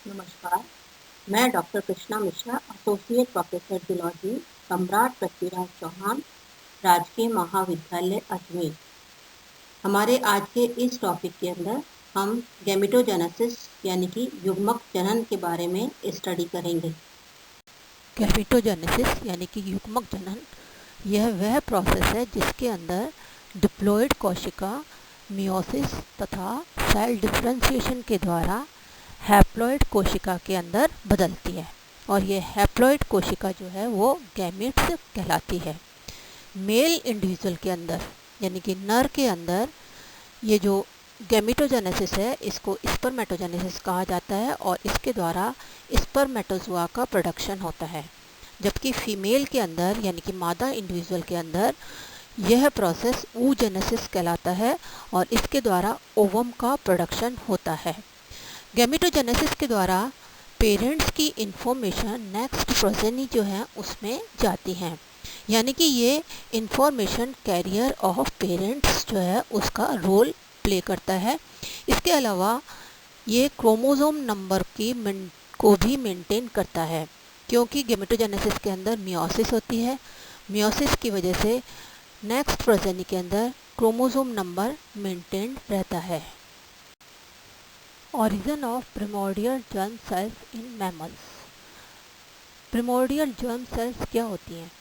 नमस्कार, मैं doctor Krishna Mishra, associate professor zoology, सम्राट पृथ्वीराज चौहान, राजकीय महाविद्यालय अजमेर। हमारे आज के इस टॉपिक के अंदर हम गैमेटोजेनेसिस यानी कि युग्मक जनन के बारे में स्टडी करेंगे। गैमेटोजेनेसिस यानी कि युग्मक जनन यह वह प्रोसेस है जिसके अंदर डिप्लॉयड कोशिका मियोसिस तथा सेल डिफरेंशिएशन के द्वारा हैप्लॉयड कोशिका के अंदर बदलती है और ये हैप्लॉयड कोशिका जो है वो गैमेट्स कहलाती है। मेल इंडिविजुअल के अंदर यानी कि नर के अंदर ये जो गैमेटोजेनेसिस है इसको स्पर्मेटोजेनेसिस कहा जाता है और इसके द्वारा स्पर्मेटोजोआ का प्रोडक्शन होता है, जबकि फीमेल के अंदर यानी कि मादा इंडिविजुअल के अंदर यह प्रोसेस oogenesis कहलाता है और इसके द्वारा ओवम का प्रोडक्शन होता है। गैमेटोजेनेसिस के द्वारा पेरेंट्स की इंफॉर्मेशन नेक्स्ट प्रोजेनी जो है उसमें जाती हैं, यानी कि ये इंफॉर्मेशन कैरियर ऑफ पेरेंट्स जो है उसका रोल प्ले करता है। इसके अलावा ये क्रोमोसोम नंबर को भी मेंटेन करता है, क्योंकि गैमेटोजेनेसिस के अंदर मियोसिस होती है। मियोसिस की वजह से नेक्स्ट प्रोजेनी के अंदर क्रोमोसोम नंबर मेंटेन रहता है। Origin of primordial germ cells in mammals. Primordial germ cells क्या होती हैं?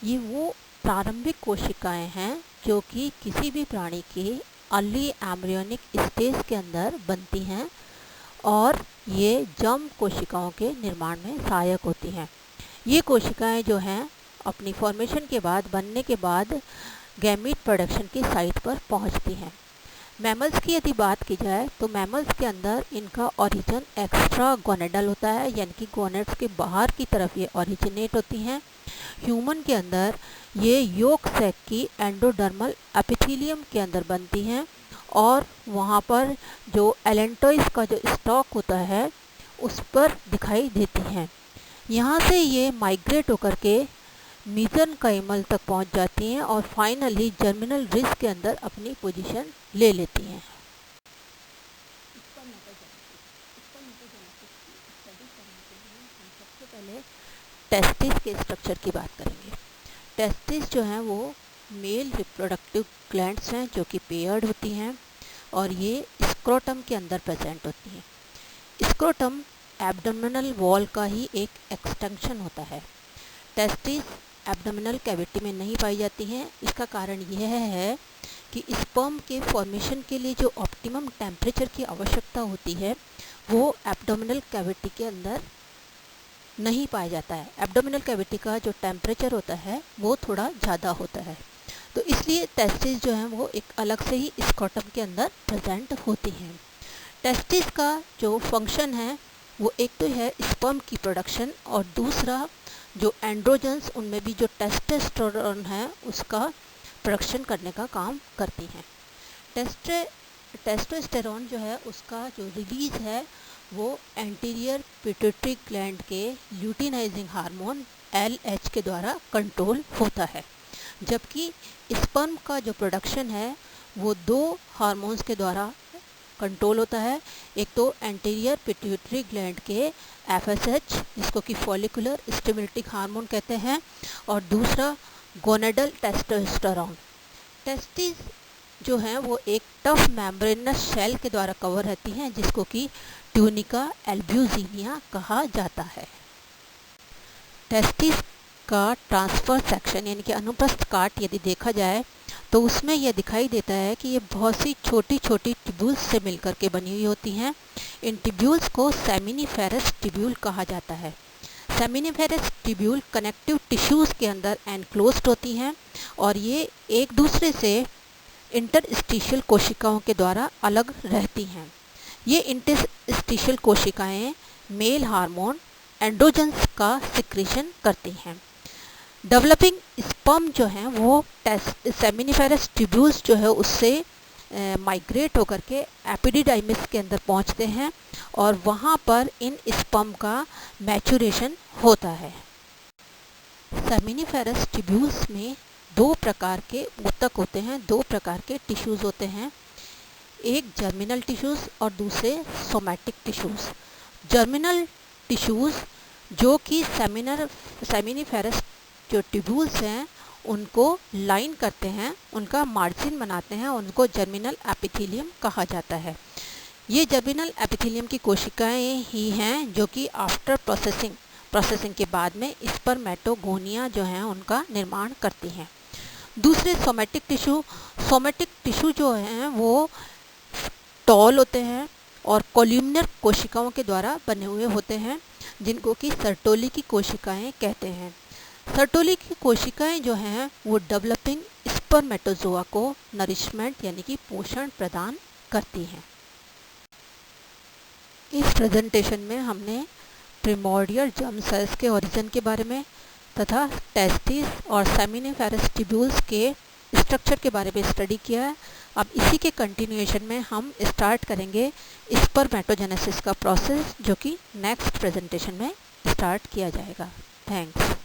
ये वो प्रारंभिक कोशिकाएं हैं जो कि किसी भी प्राणी के अर्ली एम्ब्रियोनिक स्टेज के अंदर बनती हैं और ये जर्म कोशिकाओं के निर्माण में सहायक होती हैं। ये कोशिकाएं जो हैं अपनी फॉर्मेशन के बाद बनने के बाद गैमीट प्रोडक्शन की साइट पर पहुंचती हैं। मैमल्स की यदि बात की जाए तो मैमल्स के अंदर इनका ओरिजिन एक्स्ट्रा गोनेडल होता है, यानी कि गोनेड्स के बाहर की तरफ ये ओरिजिनेट होती हैं। ह्यूमन के अंदर ये योक सैक की एंडोडर्मल एपिथेलियम के अंदर बनती हैं और वहाँ पर जो एलेंटोइस का जो स्टॉक होता है उस पर दिखाई देती हैं। यहाँ से ये माइग्रेट होकर के मीजनकाइमल तक पहुँच जाती हैं और फाइनली जर्मिनल रिज के अंदर अपनी पोजीशन ले लेती हैं। सबसे पहले टेस्टिस के स्ट्रक्चर की बात करेंगे। टेस्टिस जो हैं वो मेल रिप्रोडक्टिव ग्लैंड्स हैं जो कि पेयर्ड होती हैं और ये स्क्रोटम के अंदर प्रेजेंट होती हैं। स्क्रोटम एब्डोमिनल वॉल का ही एक एक्सटेंशन होता है। टेस्टिस एब्डोमिनल कैविटी में नहीं पाई जाती हैं। इसका कारण यह है कि स्पर्म के फॉर्मेशन के लिए जो ऑप्टिमम टेम्परेचर की आवश्यकता होती है वो एब्डोमिनल कैविटी के अंदर नहीं पाया जाता है। एब्डोमिनल कैविटी का जो टेम्परेचर होता है वो थोड़ा ज़्यादा होता है, तो इसलिए टेस्टिस जो हैं वो एक अलग से ही स्क्रोटम के अंदर प्रेजेंट होती हैं। टेस्टिस का जो फंक्शन है वो एक तो है स्पर्म की प्रोडक्शन और दूसरा जो एंड्रोजन्स उनमें भी जो टेस्टोस्टेरोन है उसका प्रोडक्शन करने का काम करती हैं। टेस्टोस्टेरोन जो है उसका जो रिलीज है वो एंटीरियर पिट्यूटरी ग्लैंड के ल्यूटिनाइजिंग हार्मोन LH के द्वारा कंट्रोल होता है, जबकि स्पर्म का जो प्रोडक्शन है वो दो हार्मोन्स के द्वारा कंट्रोल होता है। एक तो एंटीरियर पिट्यूटरी ग्लैंड के FSH जिसको कि फॉलिकुलर स्टिमुलेटिंग हार्मोन कहते हैं और दूसरा गोनेडल टेस्टोस्टेरोन। टेस्टिस जो हैं वो एक टफ मेम्ब्रेनस शेल के द्वारा कवर रहती हैं जिसको कि ट्यूनिका एल्ब्यूजिनिया कहा जाता है। टेस्टिस का ट्रांसफर सेक्शन यानी कि अनुप्रस्थ काट यदि देखा जाए तो उसमें यह दिखाई देता है कि ये बहुत सी छोटी छोटी ट्यूब्यूल्स से मिलकर के बनी हुई होती हैं। इन ट्यूब्यूल्स को सेमिनिफेरस ट्यूब्यूल कहा जाता है। सेमिनिफेरस ट्यूब्यूल कनेक्टिव टिश्यूज़ के अंदर एनक्लोज्ड होती हैं और ये एक दूसरे से इंटरस्टिशियल कोशिकाओं के द्वारा अलग रहती हैं। ये इंटरस्टिशियल कोशिकाएं मेल हार्मोन एंड्रोजन्स का सिक्रीशन करती हैं। डेवलपिंग स्पर्म जो हैं वो सेमिनिफेरस ट्यूब्यूल्स जो है उससे माइग्रेट होकर के एपिडिडाइमिस के अंदर पहुंचते हैं और वहाँ पर इन स्पर्म का मैचुरेशन होता है। सेमिनिफेरस ट्यूब्यूल्स में दो प्रकार के ऊतक होते हैं, दो प्रकार के टिश्यूज़ होते हैं, एक जर्मिनल टिश्यूज़ और दूसरे सोमैटिक टिश्यूज़। जर्मिनल टिश्यूज़ जो कि सेमिनिफेरस जो ट्यूब्यूल्स हैं उनको लाइन करते हैं, उनका मार्जिन बनाते हैं, उनको जर्मिनल एपिथेलियम कहा जाता है। ये जर्मिनल एपिथेलियम की कोशिकाएं ही हैं जो कि आफ्टर प्रोसेसिंग के बाद में स्पर्मेटोगोनिया जो हैं उनका निर्माण करती हैं। दूसरे सोमेटिक टिश्यू जो हैं वो टॉल होते हैं और कोल्यूमिनर कोशिकाओं के द्वारा बने हुए होते हैं, जिनको कि सर्टोली की कोशिकाएं कहते हैं। सर्टोली की कोशिकाएं जो हैं वो डेवलपिंग स्पर्मेटोजोआ को नरिशमेंट यानी कि पोषण प्रदान करती हैं। इस प्रेजेंटेशन में हमने प्रिमोर्डियल जर्म सेल्स के ओरिजिन के बारे में तथा टेस्टिस और सेमिनिफेरस ट्यूब्यूल्स के स्ट्रक्चर के बारे में स्टडी किया है। अब इसी के कंटिन्यूएशन में हम स्टार्ट करेंगे स्पर्मेटोजेनेसिस का प्रोसेस, जो कि नेक्स्ट प्रेजेंटेशन में स्टार्ट किया जाएगा। थैंक्स।